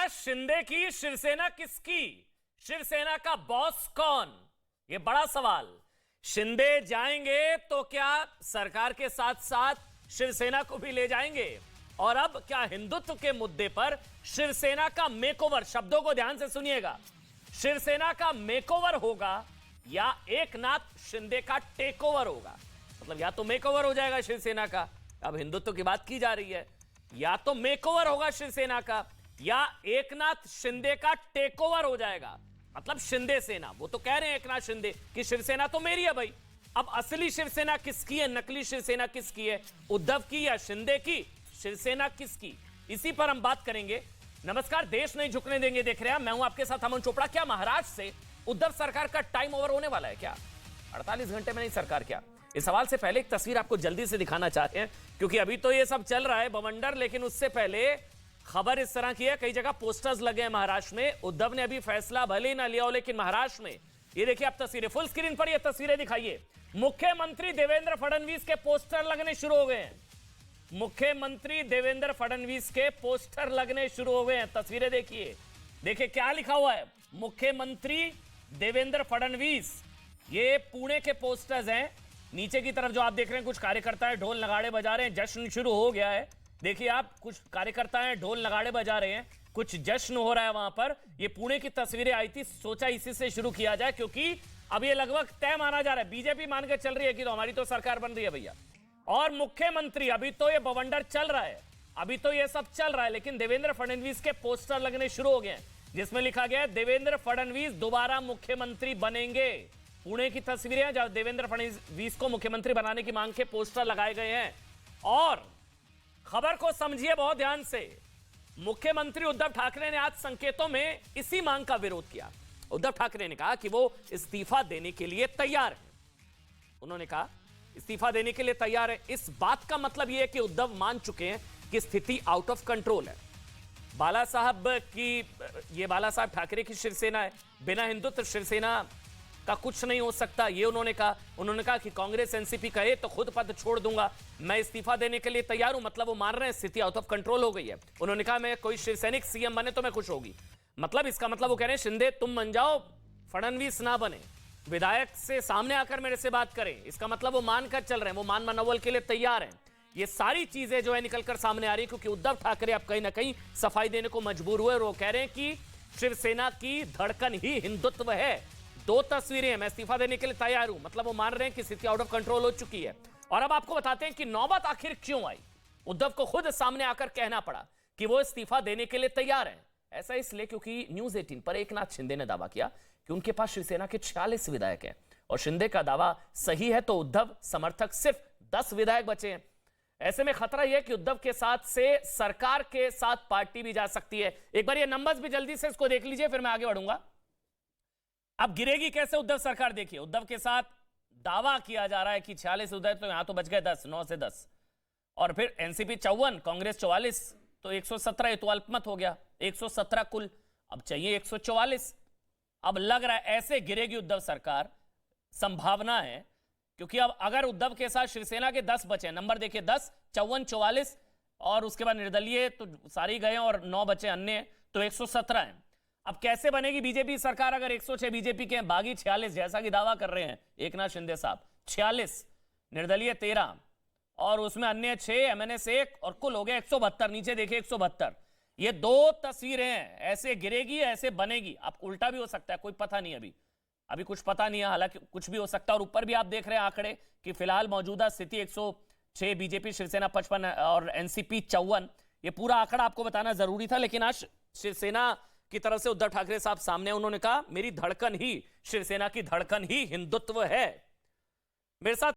क्या शिंदे की शिवसेना किसकी? शिवसेना का बॉस कौन? यह बड़ा सवाल। शिंदे जाएंगे तो क्या सरकार के साथ साथ शिवसेना को भी ले जाएंगे? और अब क्या हिंदुत्व के मुद्दे पर शिवसेना का मेकओवर, शब्दों को ध्यान से सुनिएगा, शिवसेना का मेकओवर होगा या एकनाथ शिंदे का टेकओवर होगा? मतलब या तो मेकओवर हो जाएगा शिवसेना का, अब हिंदुत्व की बात की जा रही है, या तो मेकओवर होगा शिवसेना का या एकनाथ शिंदे का टेकओवर हो जाएगा। मतलब शिंदे सेना, वो तो कह रहे हैं एकनाथ शिंदे कि शिवसेना तो मेरी है भाई। अब असली शिवसेना किसकी है, नकली शिवसेना किसकी है? उद्धव की या शिंदे की? शिवसेना किसकी? इसी पर हम बात करेंगे। नमस्कार, देश नहीं झुकने देंगे देख रहे हैं, मैं हूं आपके साथ अमन चोपड़ा। क्या महाराष्ट्र से उद्धव सरकार का टाइम ओवर होने वाला है क्या? 48 घंटे में नहीं सरकार क्या? इस सवाल से पहले एक तस्वीर आपको जल्दी से दिखाना चाहते हैं, क्योंकि अभी तो ये सब चल रहा है बवंडर, लेकिन उससे पहले खबर इस तरह की है, कई जगह पोस्टर्स लगे हैं महाराष्ट्र में। उद्धव ने अभी फैसला भले ही ना लिया हो, लेकिन महाराष्ट्र में ये देखिए आप तस्वीरें, फुल स्क्रीन पर ये तस्वीरें दिखाइए। मुख्यमंत्री देवेंद्र फडणवीस के पोस्टर लगने शुरू हो गए हैं। मुख्यमंत्री देवेंद्र फडणवीस के पोस्टर लगने शुरू हो गए हैं। तस्वीरें देखिए, देखिए क्या लिखा हुआ है, मुख्यमंत्री देवेंद्र फडणवीस। ये पुणे के पोस्टर्स हैं। नीचे की तरफ जो आप देख रहे हैं, कुछ कार्यकर्ता है ढोल नगाड़े बजा रहे हैं, जश्न शुरू हो गया है। देखिए आप, कुछ कार्यकर्ता हैं ढोल नगाड़े बजा रहे हैं, कुछ जश्न हो रहा है वहां पर। ये पुणे की तस्वीरें आई थी, सोचा इसी से शुरू किया जाए, क्योंकि अब ये लगभग तय माना जा रहा है, बीजेपी मान के चल रही है कि तो हमारी तो सरकार बन रही है भैया। और मुख्यमंत्री, अभी तो ये बवंडर चल रहा है, अभी तो ये सब चल रहा है, लेकिन देवेंद्र फडणवीस के पोस्टर लगने शुरू हो गए हैं, जिसमें लिखा गया है देवेंद्र फडणवीस दोबारा मुख्यमंत्री बनेंगे। पुणे की तस्वीरें हैं जहां देवेंद्र फडणवीस को मुख्यमंत्री बनाने की मांग के पोस्टर लगाए गए हैं। और खबर को समझिए बहुत ध्यान से, मुख्यमंत्री उद्धव ठाकरे ने आज संकेतों में इसी मांग का विरोध किया। उद्धव ठाकरे ने कहा कि वो इस्तीफा देने के लिए तैयार है। उन्होंने कहा इस्तीफा देने के लिए तैयार है। इस बात का मतलब यह है कि उद्धव मान चुके हैं कि स्थिति आउट ऑफ कंट्रोल है। बाला साहब ठाकरे की शिवसेना है, बिना हिंदुत्व शिवसेना का कुछ नहीं हो सकता, ये उन्होंने कहा। उन्होंने कहा कि कांग्रेस एनसीपी कहे तो खुद पद छोड़ दूंगा, मैं इस्तीफा देने के लिए तैयार हूं। मतलब वो मान रहे हैं स्थिति आउट ऑफ कंट्रोल हो गई है। उन्होंने कहा मैं कोई शिवसैनिक सीएम बने तो मैं खुश होगी। मतलब इसका मतलब वो कह रहे हैं शिंदे तुम बन जाओ, फडणवीस ना बने, विधायक से सामने आकर मेरे से बात करें। इसका मतलब वो मानकर चल रहे हैं, वो मान मनोबल के लिए तैयार हैं। ये सारी चीजें जो है निकलकर सामने आ रही है, क्योंकि उद्धव ठाकरे अब कहीं ना कहीं सफाई देने को मजबूर हुए और वो कह रहे हैं कि शिवसेना की धड़कन ही हिंदुत्व है। दो तस्वीरें हैं, मैं इस्तीफा देने के लिए तैयार हूं, मतलब वो मान रहे हैं कि स्थिति आउट ऑफ कंट्रोल हो चुकी है। और अब आपको बताते हैं कि नौबत आखिर क्यों आई। उद्धव को खुद सामने आकर कहना पड़ा कि वो इस्तीफा देने के लिए तैयार हैं। ऐसा इसलिए क्योंकि न्यूज 18 पर एकनाथ शिंदे ने दावा किया कि उनके पास शिवसेना के 46 विधायक हैं, और शिंदे का दावा सही है तो उद्धव समर्थक सिर्फ 10 विधायक बचे हैं। ऐसे में खतरा यह है कि उद्धव के साथ से सरकार के साथ पार्टी भी जा सकती है। एक बार ये नंबर्स भी जल्दी से इसको देख लीजिए, फिर मैं आगे बढ़ूंगा। अब गिरेगी कैसे उद्धव सरकार, देखिए। उद्धव के साथ दावा किया जा रहा है कि 46 विधायक, तो यहां तो बच गए 10, 9 से 10, और फिर एनसीपी 54, कांग्रेस 44, तो 117, ये तो अल्पमत हो गया, 117 कुल, अब चाहिए 144। अब लग रहा है ऐसे गिरेगी उद्धव सरकार, संभावना है, क्योंकि अब अगर उद्धव के साथ शिवसेना के 10 बचे, नंबर देखिए 10, 54, 44, और उसके बाद निर्दलीय तो सारे गए और 9 बचे अन्य, तो 117 है। अब कैसे बनेगी बीजेपी सरकार अगर 106 बीजेपी के बागी 46, जैसा कि दावा कर रहे हैं एकनाथ शिंदे साहब, 46, निर्दलीय 13, और उसमें अन्य 6, एमएनएस 1, और कुल हो गया 172। नीचे देखिए 172। ये दो तस्वीरें हैं, ऐसे गिरेगी ऐसे बनेगी। अब उल्टा भी हो सकता है, कोई पता नहीं, अभी कुछ पता नहीं है, हालांकि कुछ भी हो सकता है। और ऊपर भी आप देख रहे हैं आंकड़े कि फिलहाल मौजूदा स्थिति 106 बीजेपी, शिवसेना 55 और एनसीपी 54। ये पूरा आंकड़ा आपको बताना जरूरी था, लेकिन आज शिवसेना की तरफ से उद्धव ठाकरे साहब सामने, उन्होंने कहा मेरी धड़कन ही, शिवसेना की धड़कन ही हिंदुत्व है। मेरे साथ